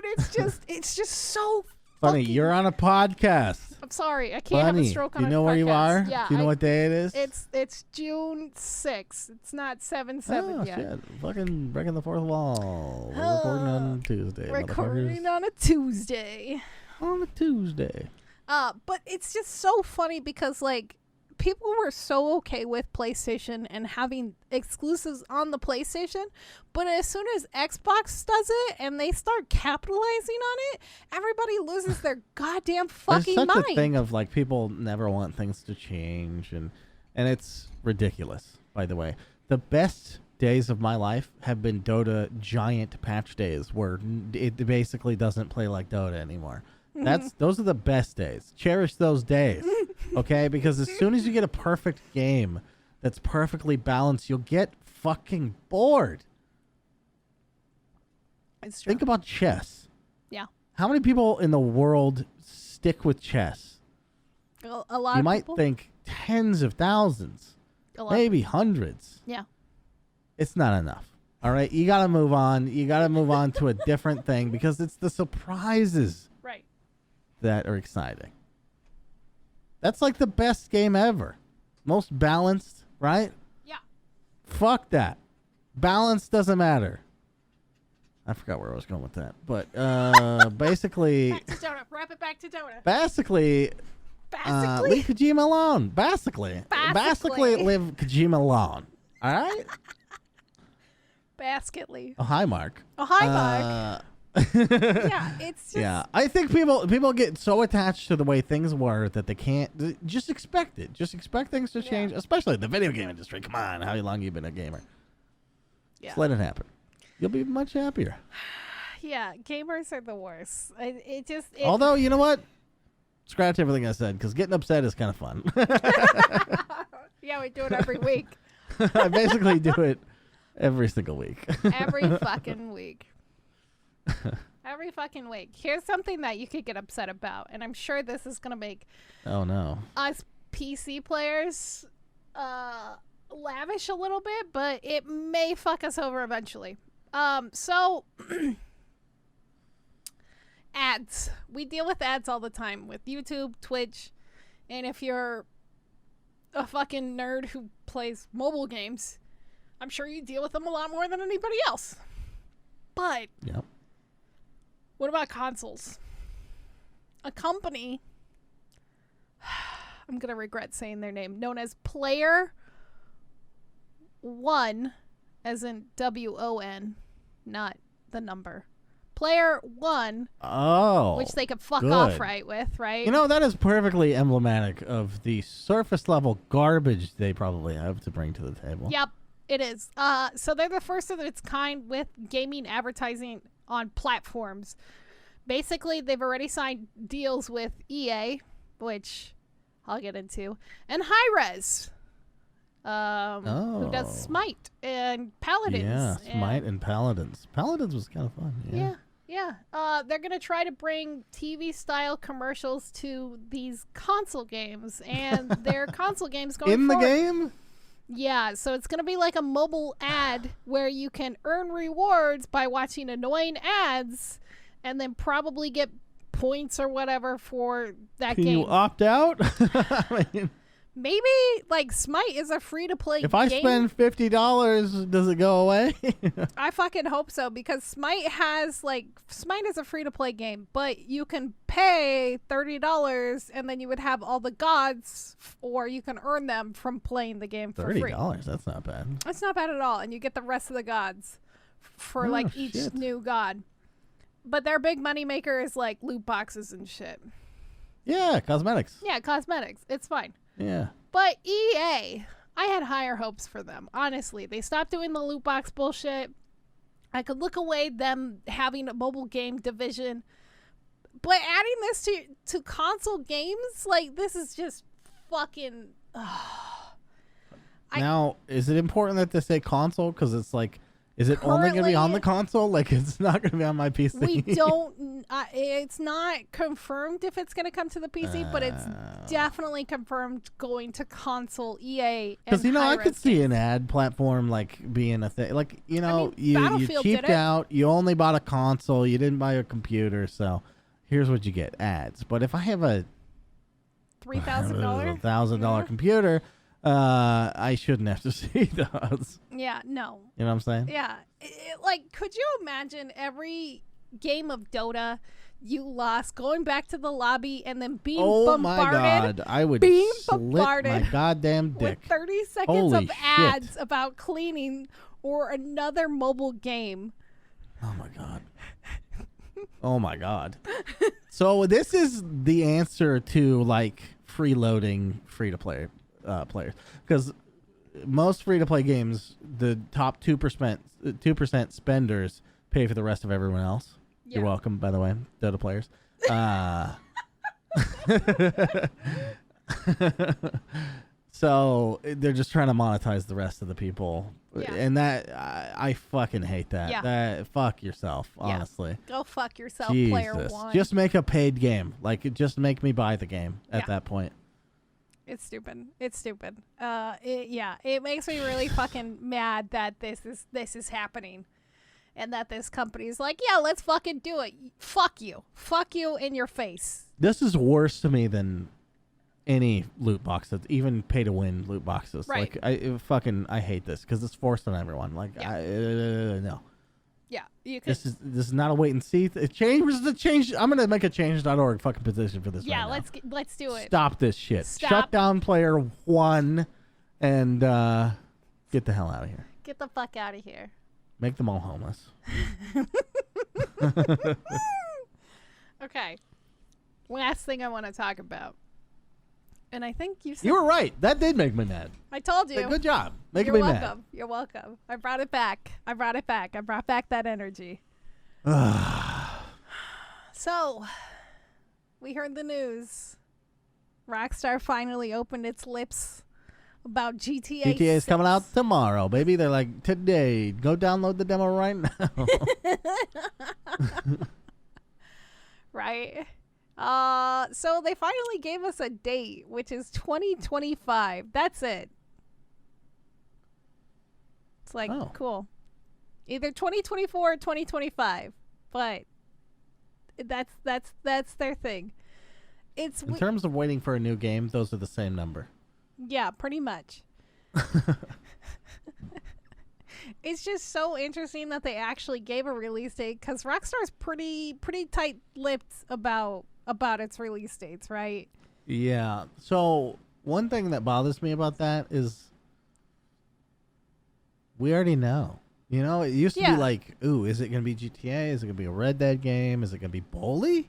it's just so funny. You're on a podcast. I'm sorry. I can't have a stroke on a podcast. Do you know where you are? Yeah, do you know what day it is? It's June 6th. It's not 7/7 yet. Shit. Fucking breaking the fourth wall. We're recording on Tuesday. Recording on a Tuesday. On a Tuesday. But it's just so funny because like people were so okay with PlayStation and having exclusives on the PlayStation, but as soon as Xbox does it and they start capitalizing on it, everybody loses their goddamn fucking mind. There's such mind. a thing of like people never want things to change, and it's ridiculous. By the way, the best days of my life have been Dota giant patch days where it basically doesn't play like Dota anymore. Those are the best days. Cherish those days, okay? Because as soon as you get a perfect game that's perfectly balanced, you'll get fucking bored. It's true. Think about chess. Yeah. How many people in the world stick with chess? A lot of people. You might think tens of thousands, maybe hundreds. Yeah. It's not enough. All right? You got to move on. You got to move on to a different thing because it's the surprises. Right. That are exciting. That's like the best game ever. Most balanced, right? Yeah. Fuck that. Balance doesn't matter. I forgot where I was going with that. But basically... Back to Dota. Wrap it back to Dota. Basically... leave Kojima alone. Basically, leave Kojima alone. All right? Basketly. Oh, hi, Mark. Oh, hi, Mark. Yeah, it's just... Yeah, I think people get so attached to the way things were that they can't just expect it. Just expect things to change, especially in the video game industry. Come on, how long you been a gamer? Yeah. Just let it happen. You'll be much happier. Yeah, gamers are the worst. Although, you know what? Scratch everything I said, because getting upset is kind of fun. Yeah, we do it every week. I basically do it every single week. Every fucking week. Every fucking week. Here's something that you could get upset about, and I'm sure this is going to make us PC players lavish a little bit, but it may fuck us over eventually. So ads. We deal with ads all the time with YouTube, Twitch, and if you're a fucking nerd who plays mobile games, I'm sure you deal with them a lot more than anybody else. But what about consoles? A company, I'm going to regret saying their name, known as Player One, as in WON, not the number. Player One, which they could fuck off right with, right? You know, that is perfectly emblematic of the surface level garbage they probably have to bring to the table. Yep, it is. So they're the first of its kind with gaming advertising on platforms. Basically, they've already signed deals with EA, which I'll get into, and Hi-Rez, who does Smite and Paladins. Yeah, Smite and Paladins. Paladins was kind of fun. Yeah. They're going to try to bring TV-style commercials to these console games, and their console games going in forward. The game? Yeah, so it's going to be like a mobile ad where you can earn rewards by watching annoying ads and then probably get points or whatever for that game. Can you opt out? I mean, maybe, like, Smite is a free-to-play game. If I spend $50, does it go away? I fucking hope so, because Smite is a free-to-play game, but you can pay $30 and then you would have all the gods, or you can earn them from playing the game for free. $30, that's not bad. That's not bad at all, and you get the rest of the gods for, each new god. But their big moneymaker is, loot boxes and shit. Yeah, cosmetics. Yeah, cosmetics. It's fine. Yeah. But EA, I had higher hopes for them. Honestly, they stopped doing the loot box bullshit. I could look away them having a mobile game division. But adding this to console games, this is just fucking... Now, is it important that they say console? Because it's is it only going to be on the console? It's not going to be on my PC? We don't... it's not confirmed if it's going to come to the PC, but it's definitely confirmed going to console, EA, and because, I could see an ad platform, being a thing. You cheaped out. You only bought a console. You didn't buy a computer, so here's what you get, ads. But if I have a $1,000 computer... I shouldn't have to see those. Yeah, no. You know what I'm saying? Yeah. Could you imagine every game of Dota You lost. Going back to the lobby and then being bombarded. My God. I would slit my goddamn dick. With 30 seconds of ads about cleaning or another mobile game. Oh, my God. Oh, my God. So this is the answer to, like, freeloading free-to-play players. Because most free-to-play games, the top 2% spenders pay for the rest of everyone else. Yeah. You're welcome, by the way, Dota players. So they're just trying to monetize the rest of the people. Yeah. And that, I fucking hate that. Yeah. Fuck yourself, honestly. Go fuck yourself, Jesus. Player one. Just make a paid game. Like, just make me buy the game at that point. It's stupid. It's stupid. It makes me really fucking mad that this is happening. And that this company is like, yeah, let's fucking do it. Fuck you. Fuck you in your face. This is worse to me than any loot boxes, even pay-to-win loot boxes. Right. Like, I hate this because it's forced on everyone. Like, no. Yeah. You could. This is not a wait and see. Change. I'm going to make a change.org fucking position for this right now. Let's do it. Stop this shit. Shut down player one and get the hell out of here. Get the fuck out of here. Make them all homeless. Okay. Last thing I want to talk about. And I think you said... You were right. That did make me mad. I told you. Good job. Making me mad. You're welcome. I brought it back. I brought back that energy. So, we heard the news. Rockstar finally opened its lips about GTA 6. GTA is coming out tomorrow, baby. They're like, today. Go download the demo right now. Right? So they finally gave us a date, which is 2025. That's it. It's like, cool. Either 2024 or 2025. But that's their thing. It's in terms of waiting for a new game, those are the same number. Yeah, pretty much. It's just so interesting that they actually gave a release date because Rockstar's pretty tight-lipped about its release dates, right? Yeah. So one thing that bothers me about that is we already know. You know, it used to be like, ooh, is it going to be GTA? Is it going to be a Red Dead game? Is it going to be Bully?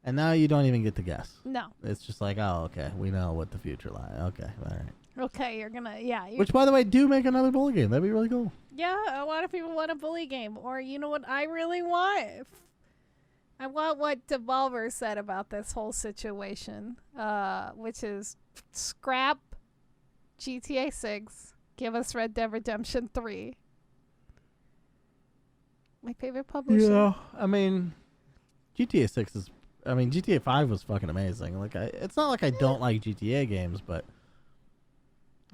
And now you don't even get to guess. No. It's just like, oh, okay, we know what the future lies. Okay, all right. Okay, you're gonna, Which, by the way, do make another Bully game. That'd be really cool. Yeah, a lot of people want a Bully game. Or, you know what I really want? I want what Devolver said about this whole situation, which is scrap GTA 6, give us Red Dead Redemption 3. My favorite publisher. Yeah, I mean, GTA 6 is... I mean, GTA 5 was fucking amazing. Like, it's not like I don't like GTA games, but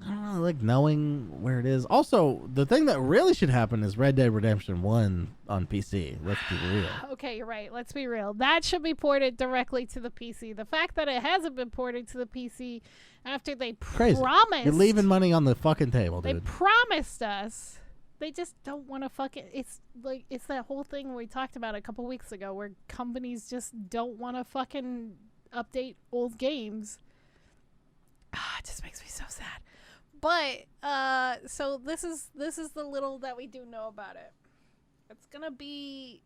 I don't know, I like knowing where it is. Also, the thing that really should happen is Red Dead Redemption 1 on PC. Let's be real. Okay, you're right. Let's be real. That should be ported directly to the PC. The fact that it hasn't been ported to the PC after they promised... You're leaving money on the fucking table, dude. They promised us... They just don't want to fucking... It's like, it's that whole thing we talked about a couple weeks ago where companies just don't want to fucking update old games. It just makes me so sad. But, so this is the little that we do know about it. It's going to be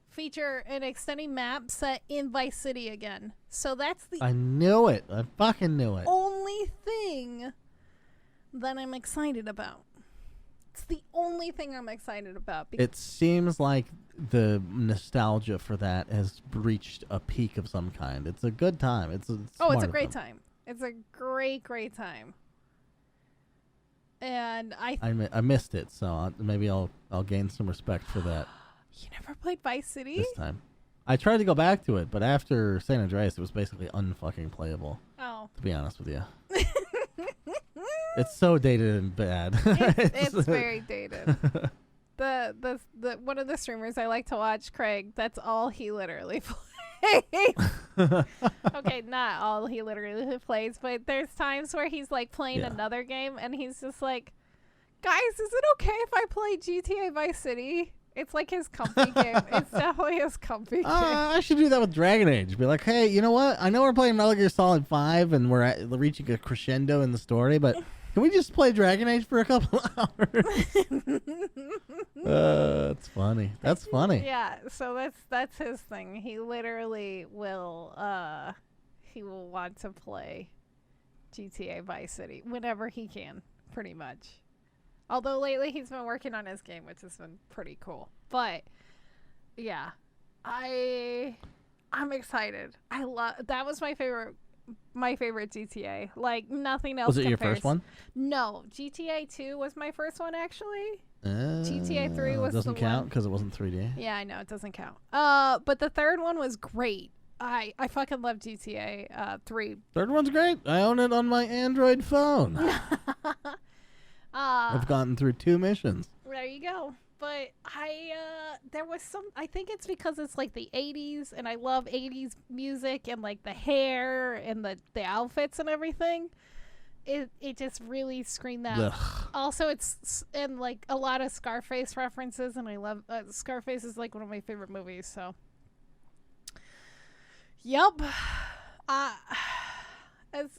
feature an extending map set in Vice City again. So that's the... I knew it. I fucking knew it. Only thing that I'm excited about. It's the only thing I'm excited about. It seems like the nostalgia for that has reached a peak of some kind. It's a good time. It's a great time. It's a great time. And I missed it, so maybe I'll gain some respect for that. You never played Vice City? This time. I tried to go back to it, but after San Andreas, it was basically unfucking playable. Oh. To be honest with you. It's so dated and bad. It's very dated. The one of the streamers I like to watch, Craig, that's all he literally plays. Okay, not all he literally plays, but there's times where he's like playing another game and he's just like, guys, is it okay if I play GTA Vice City? It's like his comfy game. It's definitely his comfy game. I should do that with Dragon Age. Be like, hey, you know what? I know we're playing Metal Gear Solid 5 and we're reaching a crescendo in the story, but can we just play Dragon Age for a couple hours? That's funny. That's funny. Yeah, so that's his thing. He literally will want to play GTA Vice City whenever he can, pretty much. Although lately he's been working on his game, which has been pretty cool. But yeah, I'm excited. That was my favorite GTA. Like nothing else. Was it your first one? No, GTA 2 was my first one actually. GTA 3 was doesn't count because it wasn't 3D. Yeah, I know it doesn't count. But the third one was great. I fucking love GTA 3. Third one's great. I own it on my Android phone. I've gotten through 2 missions. There you go. But there was I think it's because it's like the 80s and I love 80s music and like the hair and the outfits and everything. It just really screamed that. Ugh. Also, it's and like a lot of Scarface references, and I love Scarface is like one of my favorite movies. So, yep. As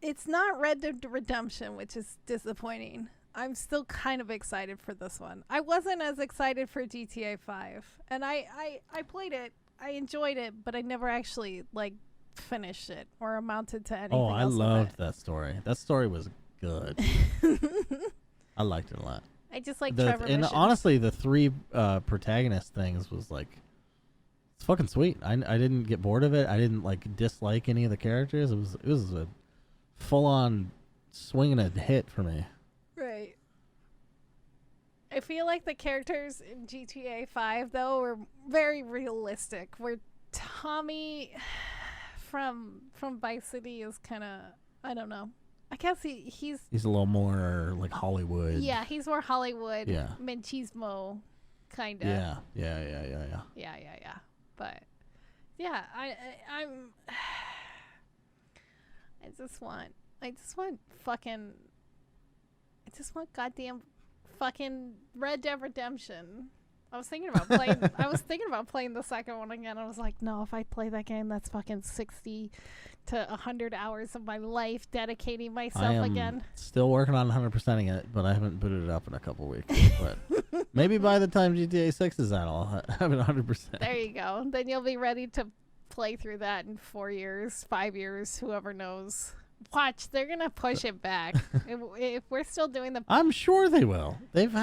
it's not Red Dead Redemption, which is disappointing. I'm still kind of excited for this one. I wasn't as excited for GTA 5, and I played it. I enjoyed it, but I never actually like finished it or amounted to anything. Oh, I loved that story. That story was good. I liked it a lot. I just like Trevor. And honestly, the 3 protagonist things was like, it's fucking sweet. I didn't get bored of it. I didn't like dislike any of the characters. It was a full on swinging a hit for me. Right. I feel like the characters in GTA 5 though were very realistic. Where Tommy from Vice City is kind of, I don't know. I guess he's a little more like Hollywood. Yeah, he's more Hollywood. Yeah. Machismo, kind of. Yeah. Yeah. But yeah, I'm. I just want goddamn fucking Red Dead Redemption. I was thinking about playing the second one again. I was like, no, if I play that game, that's fucking 60 to 100 hours of my life dedicating myself again. Still working on 100%ing it, but I haven't booted it up in a couple weeks. But maybe by the time GTA 6 is out, I'll have it 100%. There you go. Then you'll be ready to play through that in 4 years, 5 years, whoever knows. Watch, they're gonna push it back. if we're still doing I'm sure they will. They've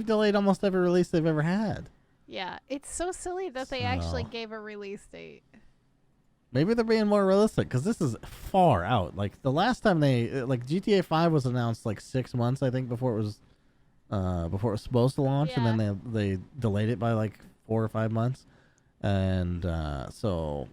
delayed almost every release they've ever had. Yeah, it's so silly that they actually gave a release date. Maybe they're being more realistic because this is far out. Like the last time GTA 5 was announced like 6 months, I think, before it was supposed to launch, and then they delayed it by like 4 or 5 months, and so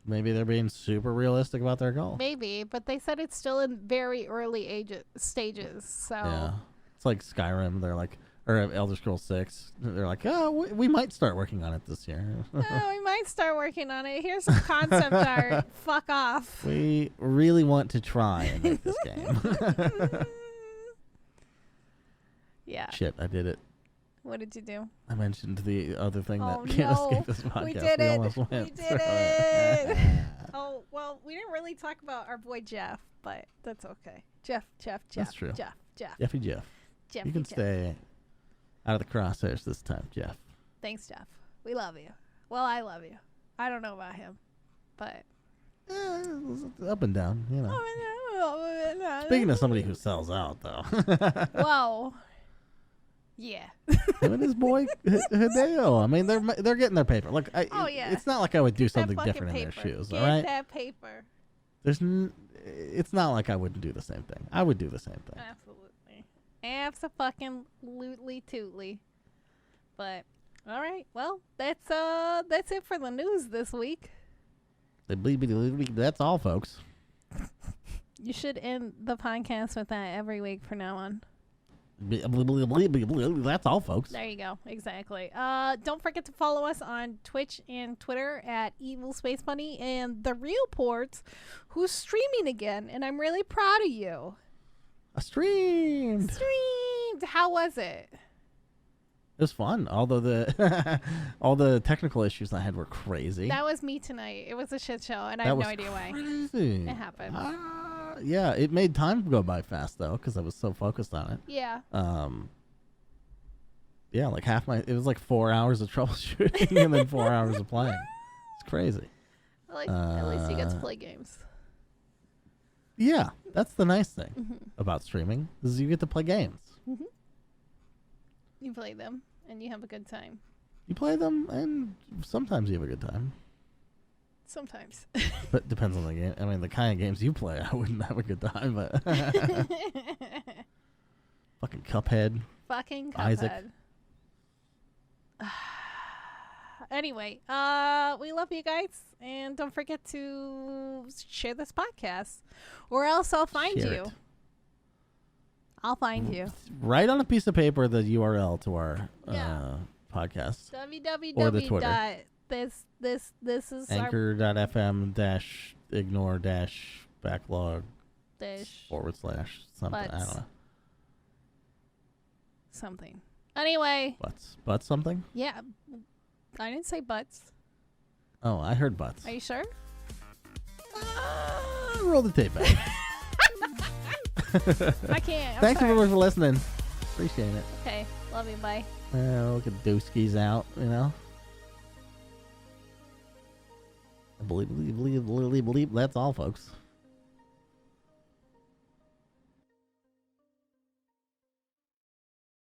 maybe they're being super realistic about their goal. Maybe, but they said it's still in very early stages. So yeah, it's like Skyrim. They're like, or Elder Scrolls 6. They're like, oh, we might start working on it this year. Oh, we might start working on it. Here's some concept art. Fuck off. We really want to try and make this game. Yeah. Shit, I did it. What did you do? I mentioned the other thing that can't escape this podcast. We did it. We did it. Oh, well, we didn't really talk about our boy Jeff, but that's okay. Jeff. That's true. Jeff. Jeffy Jeff. You can stay out of the crosshairs this time, Jeff. Thanks, Jeff. We love you. Well, I love you. I don't know about him, but... up and down, Speaking of somebody who sells out, though. Whoa. Yeah. Him and his boy Hideo. I mean, they're getting their paper. Look, it's not like I would do something different in their shoes. Get all right, that paper. It's not like I wouldn't do the same thing. I would do the same thing. Absolutely. Abso-fucking-lutely tootly. But all right, well, that's it for the news this week. That's all, folks. You should end the podcast with that every week from now on. That's all, folks. There you go. Exactly. Don't forget to follow us on Twitch and Twitter at EvilSpaceBunny and TheRealPortz, who's streaming again, and I'm really proud of you. Streamed. how was it? It was fun, although the all the technical issues I had were crazy. That was me tonight. It was a shit show, and I have no idea why. It happened. Yeah, it made time go by fast though, because I was so focused on it. Yeah. Yeah, like it was like 4 hours of troubleshooting and then 4 hours of playing. It's crazy. At least you get to play games. Yeah, that's the nice thing about streaming is you get to play games. Mm-hmm. You play them and you have a good time. You play them and sometimes you have a good time. Sometimes. But depends on the game. I mean, the kind of games you play, I wouldn't have a good time, but fucking Cuphead. Fucking Cuphead. Isaac. Anyway, we love you guys, and don't forget to share this podcast, or else I'll find you. I'll find you. Write on a piece of paper the URL to our podcast. www. Or the Twitter. This is anchor.fm-ignore-backlog / something. I don't know. Something. Anyway. Butts something? Yeah. I didn't say butts. Oh, I heard butts. Are you sure? Roll the tape back. I can't. Thanks everyone for listening. Appreciate it. Okay. Love you. Bye. Look at Dooskies out, you know. Believe. That's all, folks.